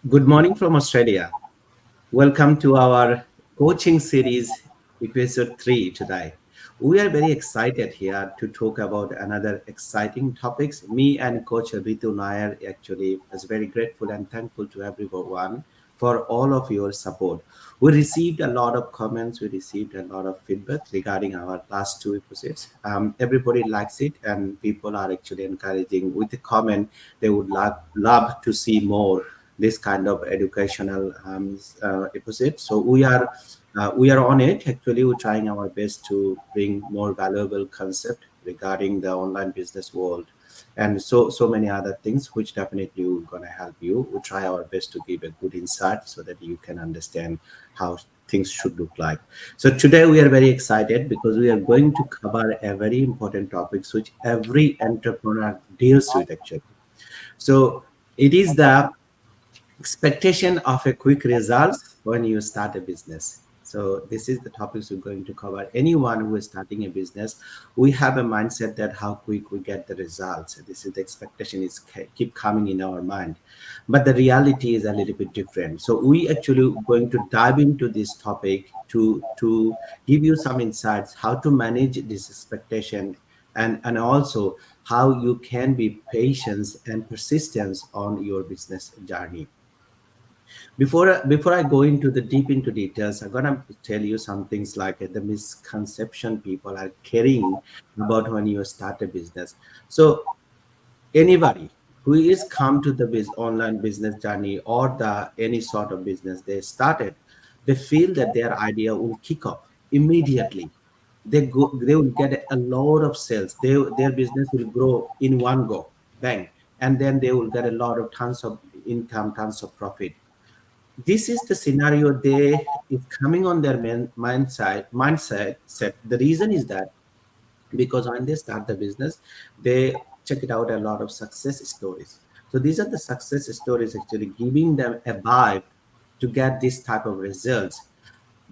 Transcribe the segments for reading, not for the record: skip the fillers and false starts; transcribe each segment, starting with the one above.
Good morning from Australia. Welcome to our coaching series, episode 3 today. We are very excited here to talk about another exciting topics. Me and Coach Rita Nair actually is very grateful and thankful to everyone for all of your support. We received a lot of comments, we received a lot of feedback regarding our last two episodes. Everybody likes it, and people are actually encouraging with the comment they would love to see more this kind of educational episode. So we are on it. Actually, we're trying our best to bring more valuable concept regarding the online business world, and so many other things which definitely will gonna help you. We try our best to give a good insight so that you can understand how things should look like. So today we are very excited because we are going to cover a very important topic which every entrepreneur deals with actually. So it is the expectation of a quick results when you start a business. So this is the topics we're going to cover. Anyone who is starting a business, we have a mindset that how quick we get the results. This is the expectation is keep coming in our mind, but the reality is a little bit different. So we actually going to dive into this topic to give you some insights how to manage this expectation, and also how you can be patient and persistence on your business journey. Before I go into the deep into details, I'm gonna tell you some things like the misconception people are carrying about when you start a business. So anybody who is come to the online business journey or the any sort of business they started, they feel that their idea will kick off immediately. They will get a lot of sales. Their business will grow in one go, bang, and then they will get a lot of tons of income, tons of profit. This is the scenario they is coming on their mindset set. The reason is that because when they start the business, they check it out a lot of success stories. So these are the success stories actually giving them a vibe to get this type of results.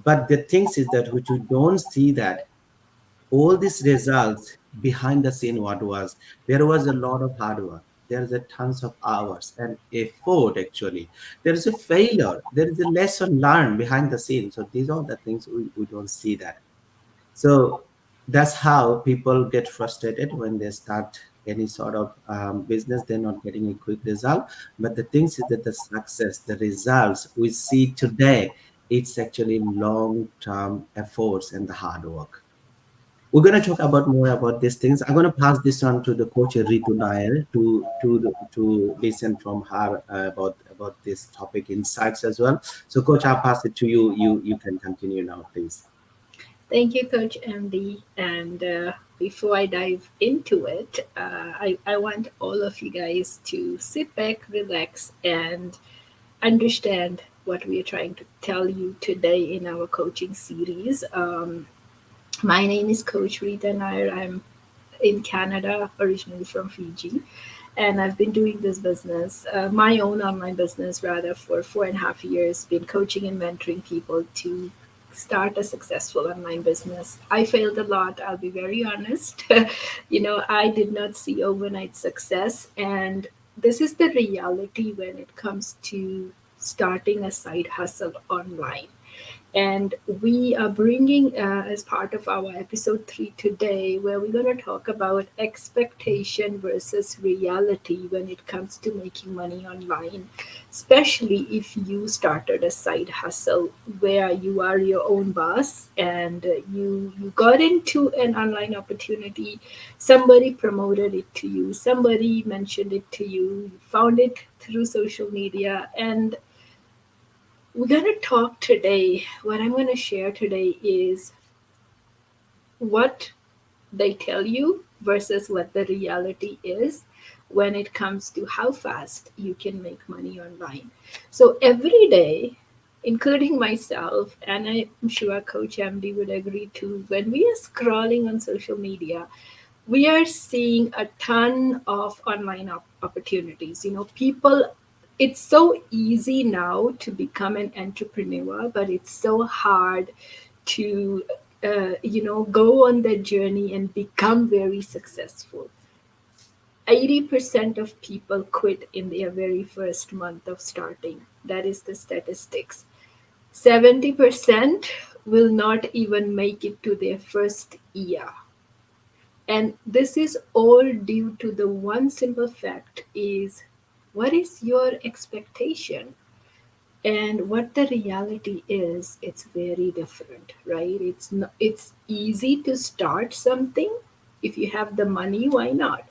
But the things is that which you don't see that all these results behind the scene, what was there was a lot of hard work, there's a tons of hours and effort. Actually there is a failure, there is a lesson learned behind the scene. So these are the things we don't see that. So that's how people get frustrated when they start any sort of business. They're not getting a quick result. But the things is that the success, the results we see today, it's actually long-term efforts and the hard work. We're going to talk about more about these things. I'm going to pass this on to the coach Ritu Nair to listen from her about this topic insights as well. So, coach, I'll pass it to you. You can continue now, please. Thank you, Coach Andy. And before I dive into it, I want all of you guys to sit back, relax, and understand what we are trying to tell you today in our coaching series. My name is Coach Rita Nair. I'm in Canada, originally from Fiji. And I've been doing this business, my own online business, rather, for 4.5 years, been coaching and mentoring people to start a successful online business. I failed a lot, I'll be very honest. I did not see overnight success. And this is the reality when it comes to starting a side hustle online. And we are bringing, as part of our episode 3 today, where we're going to talk about expectation versus reality when it comes to making money online, especially if you started a side hustle where you are your own boss and you got into an online opportunity. Somebody promoted it to you, somebody mentioned it to you, you found it through social media, and we're going to talk today. What I'm going to share today is what they tell you versus what the reality is when it comes to how fast you can make money online. So every day, including myself, and I'm sure Coach MD would agree too, when we are scrolling on social media, we are seeing a ton of online opportunities. People, it's so easy now to become an entrepreneur, but it's so hard to, go on that journey and become very successful. 80% of people quit in their very first month of starting. That is the statistics. 70% will not even make it to their first year. And this is all due to the one simple fact is, what is your expectation? And what the reality is, it's very different, right? It's easy to start something. If you have the money, why not?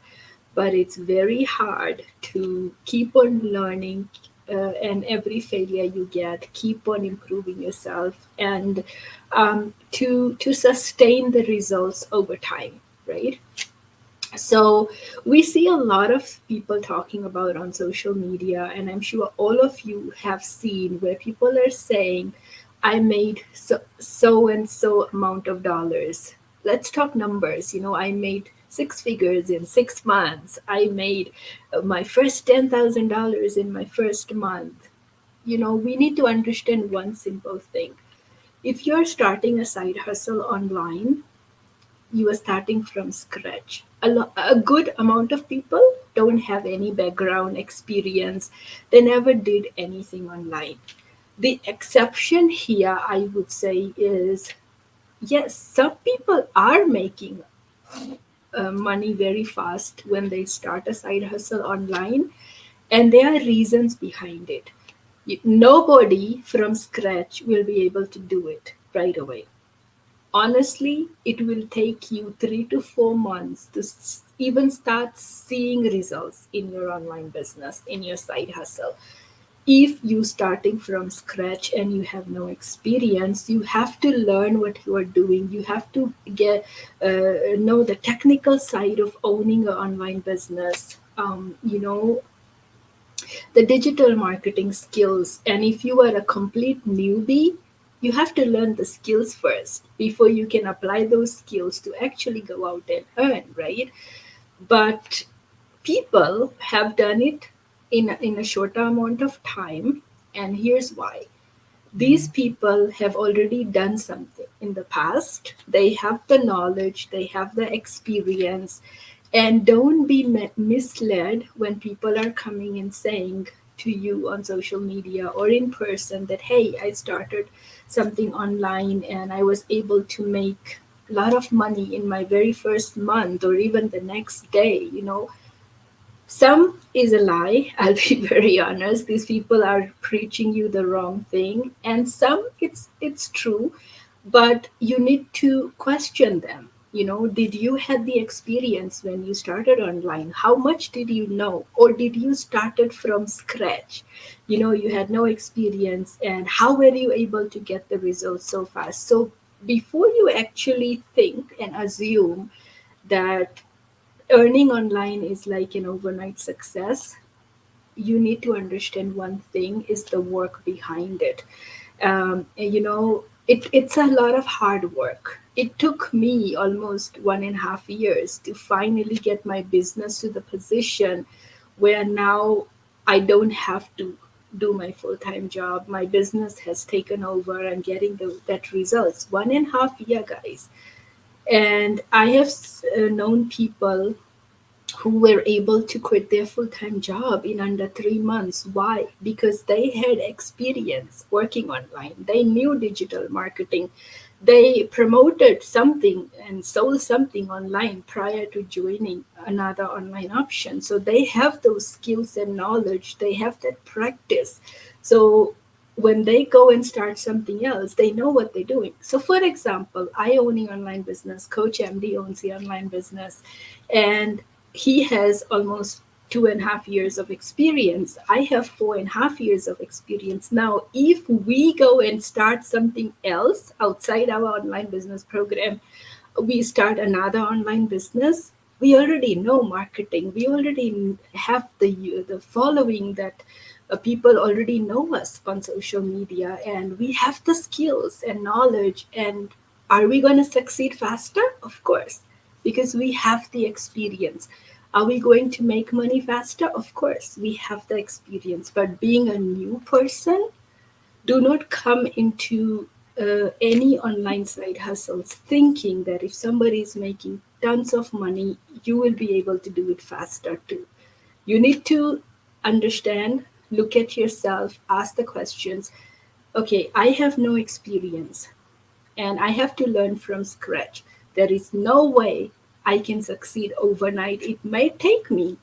But it's very hard to keep on learning, and every failure you get, keep on improving yourself, and to sustain the results over time, right? So we see a lot of people talking about on social media, and I'm sure all of you have seen where people are saying, I made so and so amount of dollars. Let's talk numbers. I made six figures in 6 months. I made my first $10,000 in my first month. We need to understand one simple thing. If you're starting a side hustle online, you are starting from scratch. A good amount of people don't have any background experience. They never did anything online. The exception here, I would say, is yes, some people are making money very fast when they start a side hustle online, and there are reasons behind it. Nobody from scratch will be able to do it right away. Honestly, it will take you 3 to 4 months to even start seeing results in your online business, in your side hustle. If you starting from scratch and you have no experience, you have to learn what you are doing. You have to get know the technical side of owning an online business. The digital marketing skills. And if you are a complete newbie, you have to learn the skills first before you can apply those skills to actually go out and earn, right? But people have done it in a shorter amount of time. And here's why. These people have already done something in the past. They have the knowledge, they have the experience, and don't be misled when people are coming and saying to you on social media or in person that, hey, I started something online and I was able to make a lot of money in my very first month or even the next day. Some is a lie. I'll be very honest. These people are preaching you the wrong thing, and some it's true, but you need to question them. Did you had the experience when you started online? How much did you know, or did you started from scratch? You had no experience, and how were you able to get the results so fast? So before you actually think and assume that earning online is like an overnight success, you need to understand one thing is the work behind it. It's a lot of hard work. It took me almost 1.5 years to finally get my business to the position where now I don't have to do my full-time job. My business has taken over. I'm getting that results. 1.5 year, guys. And I have known people who were able to quit their full time job in under 3 months. Why? Because they had experience working online, they knew digital marketing, they promoted something and sold something online prior to joining another online option. So they have those skills and knowledge, they have that practice. So when they go and start something else, they know what they're doing. So, for example, I own an online business, Coach MD owns the online business, and he has almost 2.5 years of experience. I have 4.5 years of experience. Now, if we go and start something else outside our online business program, we start another online business, we already know marketing. We already have the following that people already know us on social media, and we have the skills and knowledge. And are we going to succeed faster? Of course, because we have the experience. Are we going to make money faster? Of course, we have the experience. But being a new person, do not come into any online side hustles thinking that if somebody is making tons of money, you will be able to do it faster too. You need to understand, look at yourself, ask the questions. Okay, I have no experience and I have to learn from scratch. There is no way I can succeed overnight. It may take me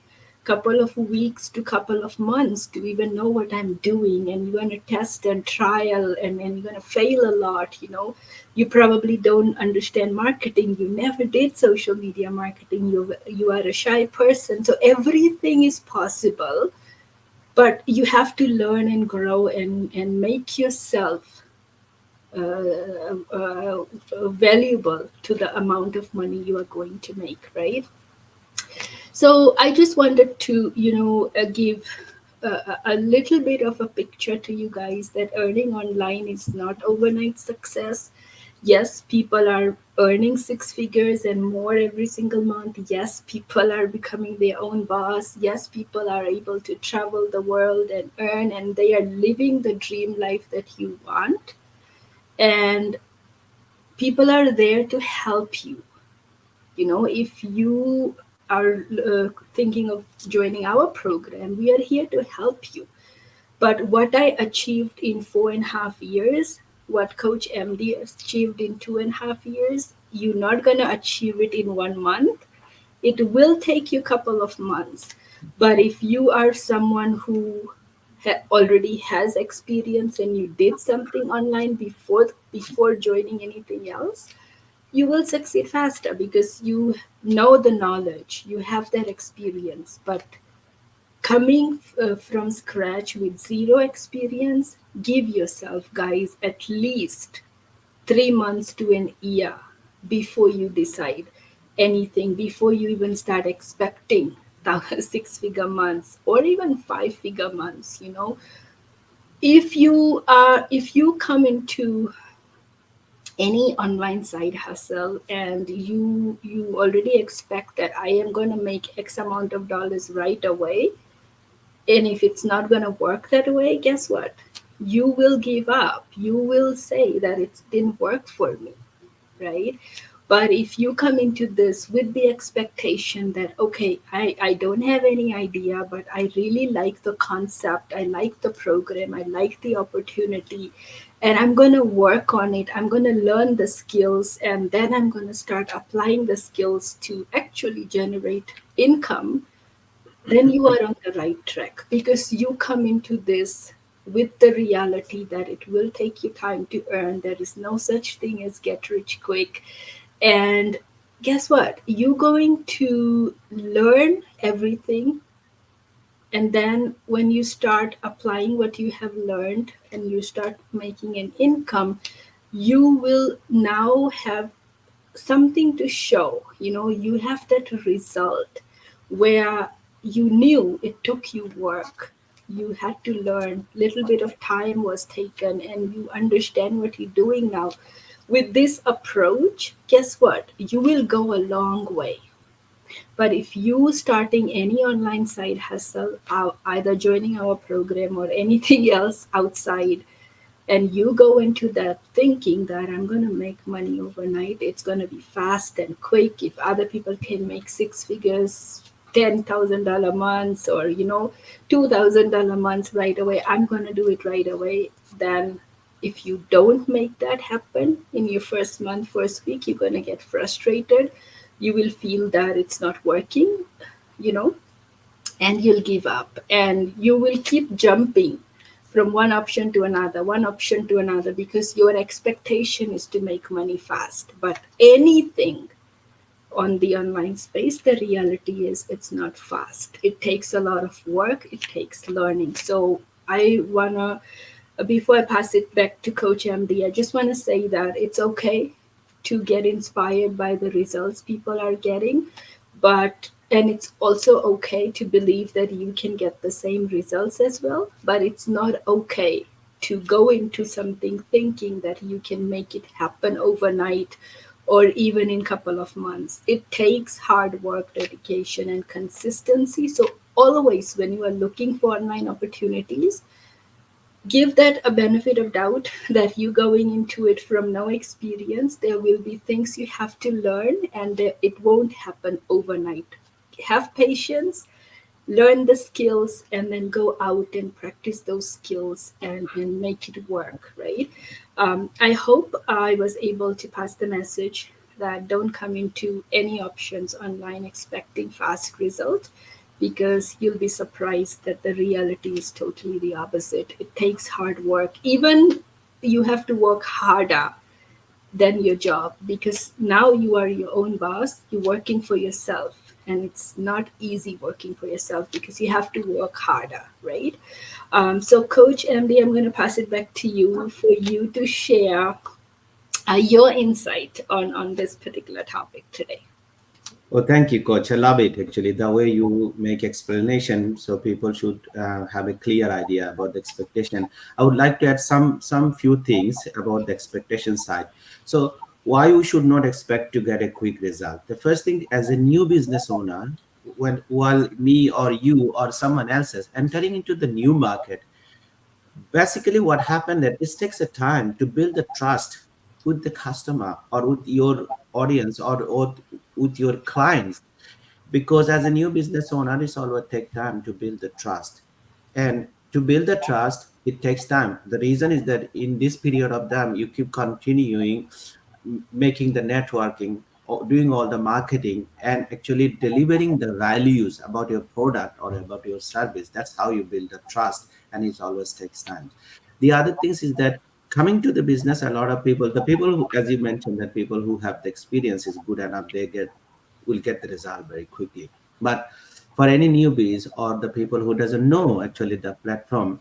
couple of weeks to couple of months to even know what I'm doing, and you're gonna test and trial and you're gonna fail a lot, you know. You probably don't understand marketing, you never did social media marketing, you are a shy person, so everything is possible, but you have to learn and grow and make yourself valuable to the amount of money you are going to make, right? So I just wanted to, give a little bit of a picture to you guys that earning online is not overnight success. Yes, people are earning six figures and more every single month. Yes, people are becoming their own boss. Yes, people are able to travel the world and earn, and they are living the dream life that you want. And people are there to help you. You know, if you are thinking of joining our program, we are here to help you. But what I achieved in 4.5 years, what Coach MD achieved in 2.5 years, you're not going to achieve it in 1 month. It will take you a couple of months. But if you are someone who already has experience and you did something online before joining anything else, you will succeed faster because you know the knowledge, you have that experience. But coming from scratch with zero experience, give yourself, guys, at least 3 months to an year before you decide anything, before you even start expecting six-figure months or even five-figure months. You know, if you come into any online side hustle and you already expect that I am going to make x amount of dollars right away, and if it's not going to work that way, guess what, you will give up, you will say that it didn't work for me, right? But if you come into this with the expectation that, okay, I don't have any idea, but I really like the concept, I like the program, I like the opportunity, and I'm going to work on it, I'm going to learn the skills, and then I'm going to start applying the skills to actually generate income, then you are on the right track because you come into this with the reality that it will take you time to earn. There is no such thing as get rich quick. And guess what? You're going to learn everything. And then when you start applying what you have learned and you start making an income, you will now have something to show. You know, you have that result where you knew it took you work, you had to learn, little bit of time was taken, and you understand what you're doing now. With this approach, guess what, you will go a long way. But if you starting any online side hustle, either joining our program or anything else outside, and you go into that thinking that I'm going to make money overnight, it's going to be fast and quick. If other people can make six figures, $10,000 months, or $2,000 months right away, I'm going to do it right away. Then if you don't make that happen in your first month, first week, you're going to get frustrated, you will feel that it's not working, you know and you'll give up, and you will keep jumping from one option to another, because your expectation is to make money fast. But anything on the online space, the reality is it's not fast. It takes a lot of work, it takes learning. So I wanna, before I pass it back to Coach MD, I just want to say that it's okay to get inspired by the results people are getting, but and it's also okay to believe that you can get the same results as well, but it's not okay to go into something thinking that you can make it happen overnight or even in couple of months. It takes hard work, dedication, and consistency. So always when you are looking for online opportunities, give that a benefit of doubt that you going into it from no experience. There will be things you have to learn, and it won't happen overnight. Have patience, learn the skills, and then go out and practice those skills and make it work, right? I hope I was able to pass the message that don't come into any options online expecting fast result, because you'll be surprised that the reality is totally the opposite. It takes hard work. Even you have to work harder than your job, because now you are your own boss, you're working for yourself, and it's not easy working for yourself because you have to work harder, right? So Coach MD, I'm going to pass it back to you for you to share your insight on this particular topic today. Oh, thank you, Coach. I love it actually. The way you make explanation, so people should have a clear idea about the expectation. I would like to add some few things about the expectation side. So, why we should not expect to get a quick result? The first thing, as a new business owner, when while me or you or someone else is entering into the new market, basically what happened that it takes a time to build the trust with the customer or with your audience or with your clients, because as a new business owner it's always take time to build the trust, and to build the trust it takes time. The reason is that in this period of time you keep continuing making the networking or doing all the marketing and actually delivering the values about your product or about your service. That's how you build the trust, and it always takes time. The other things is that coming to the business, a lot of people, the people who, as you mentioned, that people who have the experience is good enough, they get will get the result very quickly. But for any newbies or the people who doesn't know actually the platform,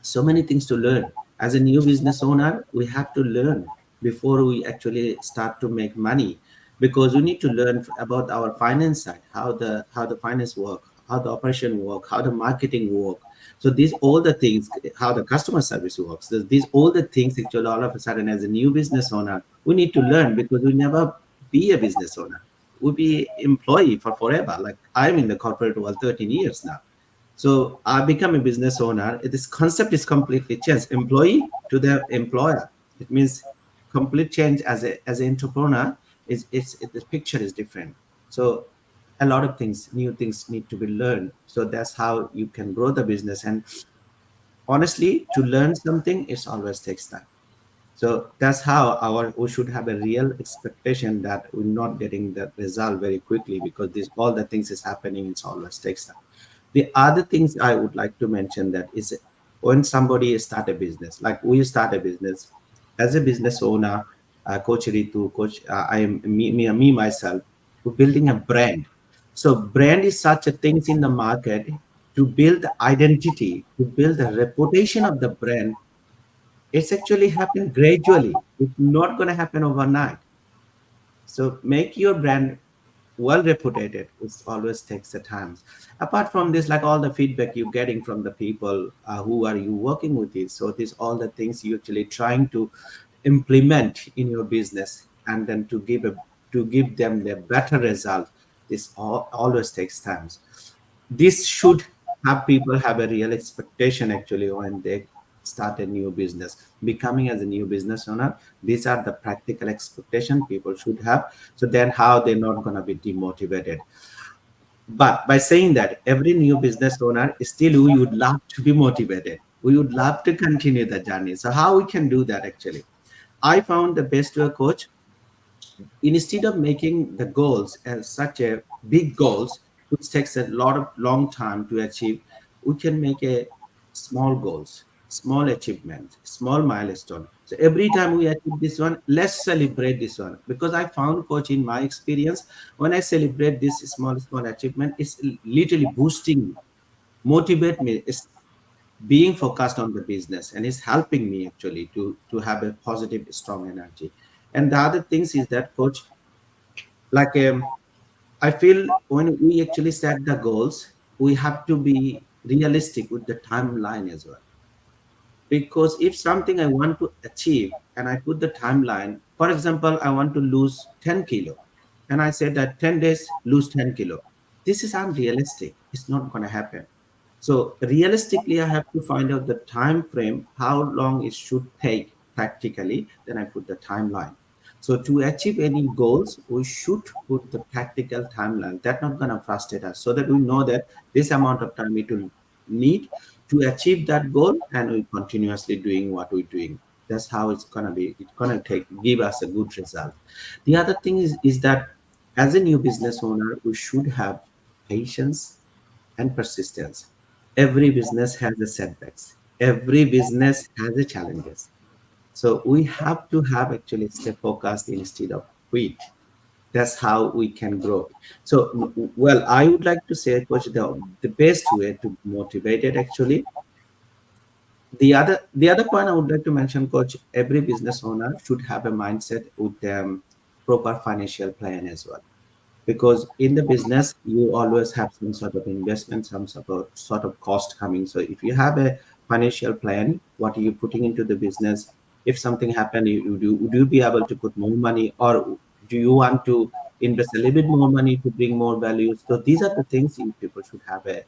so many things to learn. As a new business owner, we have to learn before we actually start to make money, because we need to learn about our finance side, how the finance work, how the operation work, how the marketing work. So these all the things, how the customer service works. These all the things actually all of a sudden as a new business owner we need to learn, because we never be a business owner. We'll be employee for forever. Like I'm in the corporate world 13 years now. So I become a business owner. This concept is completely changed. Employee to the employer. It means complete change as an entrepreneur. The picture is different. So a lot of things, new things need to be learned. So that's how you can grow the business. And honestly, to learn something, it always takes time. So that's how our we should have a real expectation that we're not getting the result very quickly, because this all the things is happening. It always takes time. The other things I would like to mention that is when somebody start a business, like we start a business as a business owner, Coach Ritu, Coach, I am me myself, we're building a brand. So brand is such a things in the market to build the identity, to build the reputation of the brand. It's actually happen gradually. It's not going to happen overnight. So make your brand well reputed. It always takes the time. Apart from this, like all the feedback you're getting from the people who are you working with, is so these all the things you actually trying to implement in your business, and then to give them the better result. This always takes time. This should have people have a real expectation actually when they start a new business, becoming as a new business owner. These are the practical expectation people should have, so then how they're not going to be demotivated. But by saying that, every new business owner still we would love to be motivated, we would love to continue the journey. So how we can do that actually, I found the best way, Coach, instead of making the goals as such a big goals which takes a lot of long time to achieve, we can make a small goals, small achievement, small milestone. So every time we achieve this one, let's celebrate this one, because I found, Coach, in my experience, when I celebrate this small achievement, it's literally boosting me, motivate me. It's being focused on the business, and it's helping me actually to have a positive strong energy. And the other things is that, Coach, like I feel when we actually set the goals, we have to be realistic with the timeline as well. Because if something I want to achieve and I put the timeline, for example, I want to lose 10 kilo, and I said that 10 days lose 10 kilo, this is unrealistic, it's not going to happen. So realistically, I have to find out the time frame, how long it should take practically. Then I put the timeline. So to achieve any goals, we should put the practical timeline. That's not gonna frustrate us, so that we know that this amount of time it will need to achieve that goal, and we continuously doing what we're doing. That's how it's gonna be. It's gonna give us a good result. The other thing is that as a new business owner, we should have patience and persistence. Every business has a setbacks. Every business has a challenges. So we have to have actually stay focused instead of quit. That's how we can grow. So, well, I would like to say, Coach, the best way to be motivated actually. The other point I would like to mention, Coach, every business owner should have a mindset with proper financial plan as well, because in the business you always have some sort of investment, some sort of cost coming. So if you have a financial plan, what are you putting into the business? If something happened, would you be able to put more money, or do you want to invest a little bit more money to bring more value? So these are the things you people should have a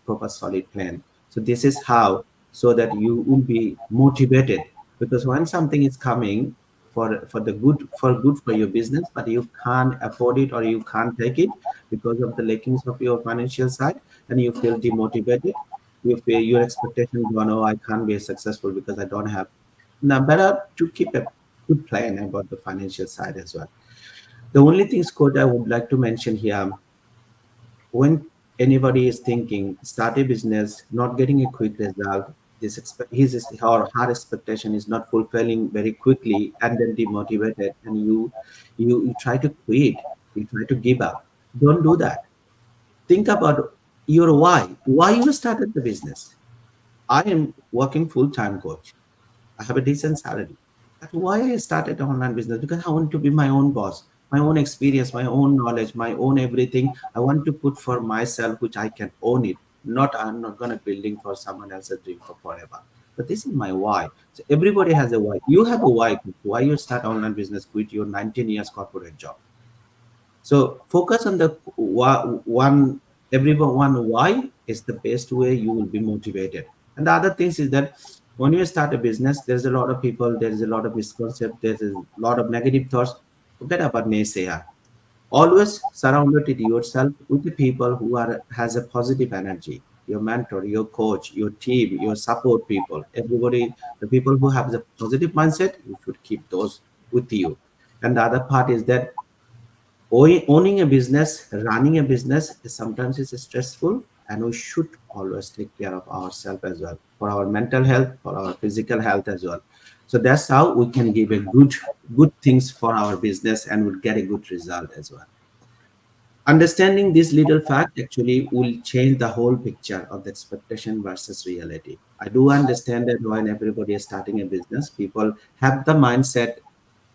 proper solid plan. So this is how, so that you will be motivated, because when something is coming for the good for your business, but you can't afford it or you can't take it because of the lackings of your financial side, and you feel demotivated, you feel your expectation gone, oh, I can't be successful because I don't have. Now better to keep a good plan about the financial side as well. The only things, Coach, I would like to mention here, when anybody is thinking start a business, not getting a quick result, his or her expectation is not fulfilling very quickly, and then demotivated, and you try to quit, you try to give up. Don't do that. Think about your why you started the business. I am working full time, Coach. I have a decent salary. That's why I started an online business, because I want to be my own boss, my own experience, my own knowledge, my own everything. I want to put for myself, which I can own it. Not I'm not gonna building for someone else's dream for forever. But this is my why. So everybody has a why. You have a why. Why you start online business? Quit your 19 years corporate job. So focus on the one, everyone why is the best way you will be motivated. And the other things is that when you start a business, there's a lot of people, there's a lot of misconception, there's a lot of negative thoughts. Forget about naysayer. Always surrounded yourself with the people who are has a positive energy. Your mentor, your coach, your team, your support people, everybody, the people who have the positive mindset, you should keep those with you. And the other part is that owning a business, running a business is sometimes is stressful, and we should always take care of ourselves as well, for our mental health, for our physical health as well. So that's how we can give a good things for our business and will get a good result as well. Understanding this little fact actually will change the whole picture of the expectation versus reality. I do understand that when everybody is starting a business, people have the mindset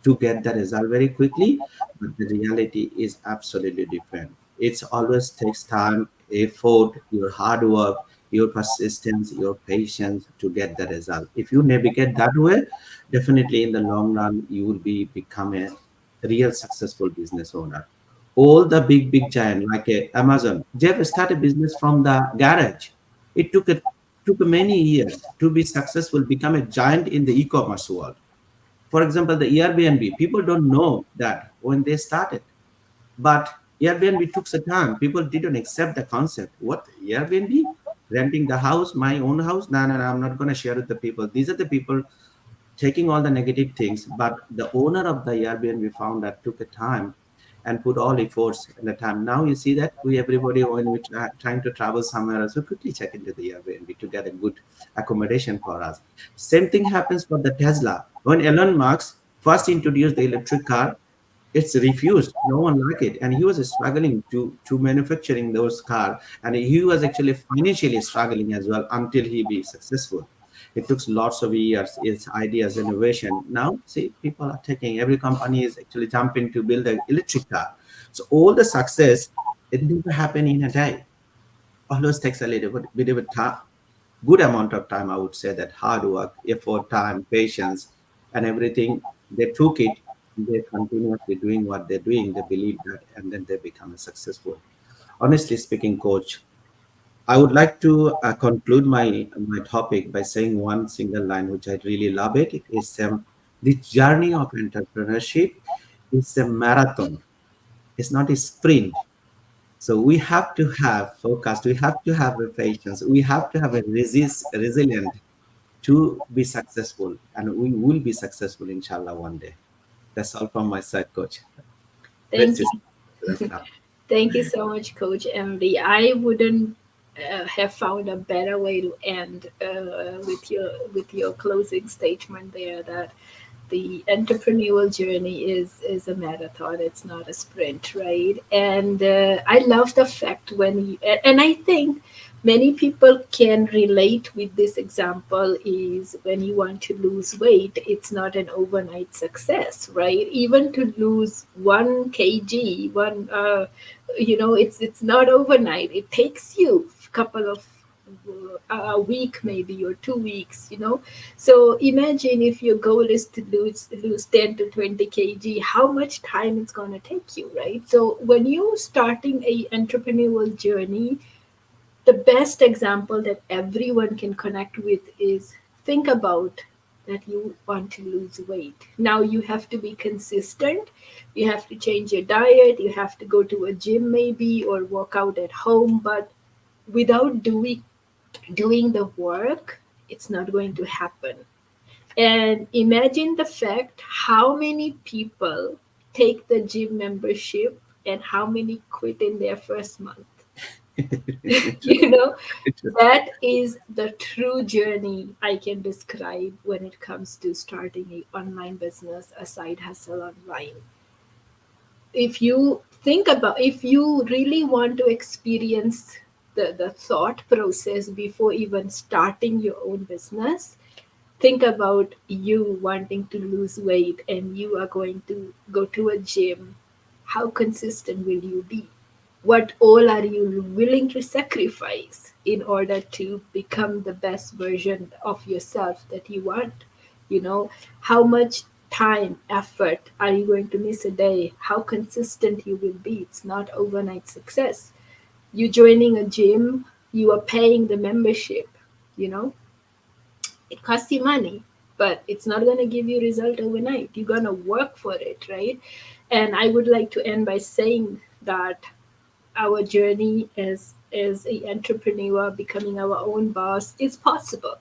to get the result very quickly, but the reality is absolutely different. It always takes time, effort, your hard work, your persistence, your patience to get the result. If you navigate that way, definitely in the long run, you will become a real successful business owner. All the big giant like Amazon, Jeff started business from the garage. It took many years to be successful, become a giant in the e-commerce world. For example, the Airbnb, people don't know that when they started, but Airbnb took some time. People didn't accept the concept. What, Airbnb? Renting the house, my own house? No, no, no, I'm not going to share with the people. These are the people taking all the negative things, but the owner of the Airbnb found that took a time and put all efforts in the time. Now you see that we everybody when we trying to travel somewhere else, we quickly check into the Airbnb to get a good accommodation for us. Same thing happens for the Tesla. When Elon Musk first introduced the electric car, it's refused. No one like it, and he was struggling to manufacturing those car, and he was actually financially struggling as well until he be successful. It took lots of years. Its ideas, innovation. Now, see, people are taking. Every company is actually jumping to build an electric car. So all the success, it didn't happen in a day. Always takes a little bit of a time, good amount of time. I would say that hard work, effort, time, patience, and everything. They took it. They continuously doing what they're doing. They believe that, and then they become successful. Honestly speaking, coach, I would like to conclude my topic by saying one single line, which I really love it. It is the journey of entrepreneurship is a marathon. It's not a sprint. So we have to have focus. We have to have a patience. We have to have a resilient to be successful, and we will be successful, inshallah, one day. That's all from my side, coach. Let's Thank just you. wrap it up. Thank you so much, Coach MD. I wouldn't have found a better way to end with your closing statement there, that the entrepreneurial journey is a marathon. It's not a sprint, right? And I love the fact when you, and I think many people can relate with this example, is when you want to lose weight, it's not an overnight success, right? Even to lose 1 kg, it's not overnight. It takes you a couple of a week maybe, or 2 weeks, so imagine if your goal is to lose 10 to 20 kg, how much time it's going to take you, right? So when you're starting a entrepreneurial journey, the best example that everyone can connect with is, think about that you want to lose weight. Now you have to be consistent. You have to change your diet. You have to go to a gym maybe, or work out at home. But without doing the work, it's not going to happen. And imagine the fact how many people take the gym membership and how many quit in their first month. you know that is the true journey I can describe when it comes to starting a online business, a side hustle online. If you really want to experience the thought process before even starting your own business, think about you wanting to lose weight and you are going to go to a gym. How consistent will you be? What all are you willing to sacrifice in order to become the best version of yourself that you want? How much time, effort are you going to miss a day? How consistent you will be? It's not overnight success. You joining a gym, you are paying the membership, you know it costs you money, but it's not going to give you result overnight. You're going to work for it, right? And I would like to end by saying that our journey as a entrepreneur, becoming our own boss, is possible,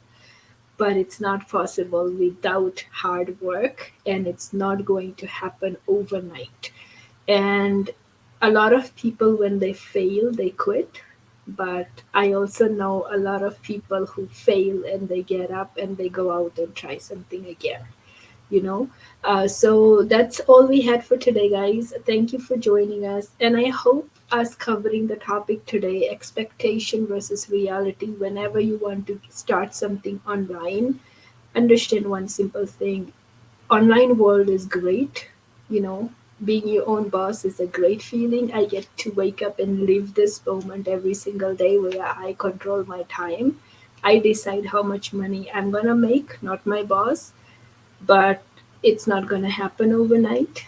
but it's not possible without hard work, and it's not going to happen overnight. And a lot of people, when they fail, they quit. But I also know a lot of people who fail and they get up and they go out and try something again. you know so that's all we had for today, guys. Thank you for joining us, and I hope us covering the topic today, expectation versus reality, whenever you want to start something online, understand one simple thing: online world is great. you know Being your own boss is a great feeling. I get to wake up and live this moment every single day, where I control my time. I decide how much money I'm gonna make, not my boss. But it's not gonna happen overnight.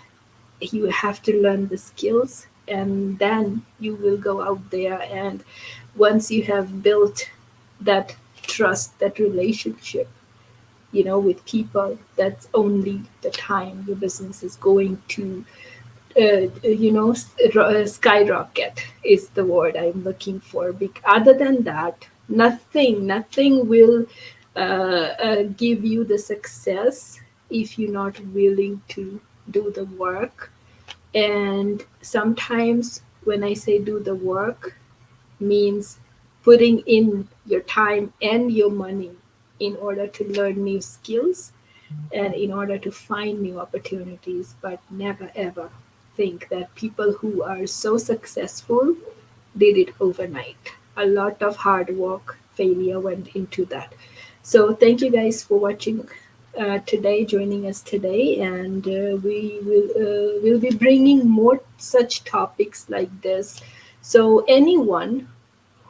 You have to learn the skills, and then you will go out there, and once you have built that trust, that relationship, with people, that's only the time your business is going to, skyrocket is the word I'm looking for. Other than that, nothing will give you the success if you're not willing to do the work. And sometimes when I say do the work, means putting in your time and your money in order to learn new skills and in order to find new opportunities. But never ever think that people who are so successful did it overnight. A lot of hard work, failure went into that. So thank you guys for watching today, joining us today, and will be bringing more such topics like this. So anyone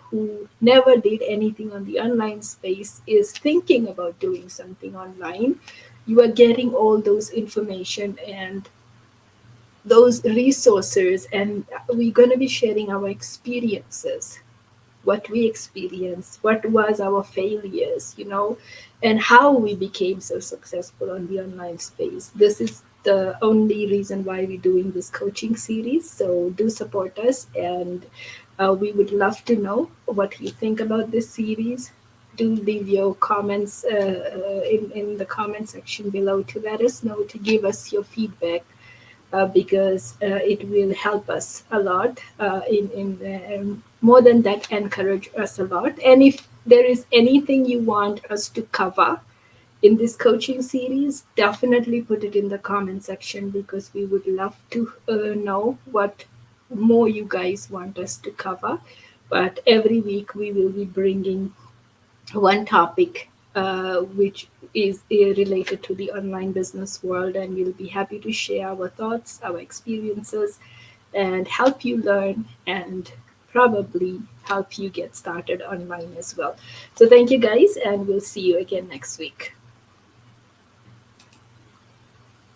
who never did anything on the online space is thinking about doing something online, you are getting all those information and those resources, and we're going to be sharing our experiences what we experienced, what was our failures, and how we became so successful on the online space. This is the only reason why we're doing this coaching series. So do support us, and we would love to know what you think about this series. Do leave your comments in the comment section below to let us know, to give us your feedback, because it will help us a lot. More than that, encourage us a lot. And if there is anything you want us to cover in this coaching series, definitely put it in the comment section, because we would love to know what more you guys want us to cover. But every week we will be bringing one topic which is related to the online business world, and we'll be happy to share our thoughts, our experiences, and help you learn, and probably help you get started online as well. So thank you guys, and we'll see you again next week.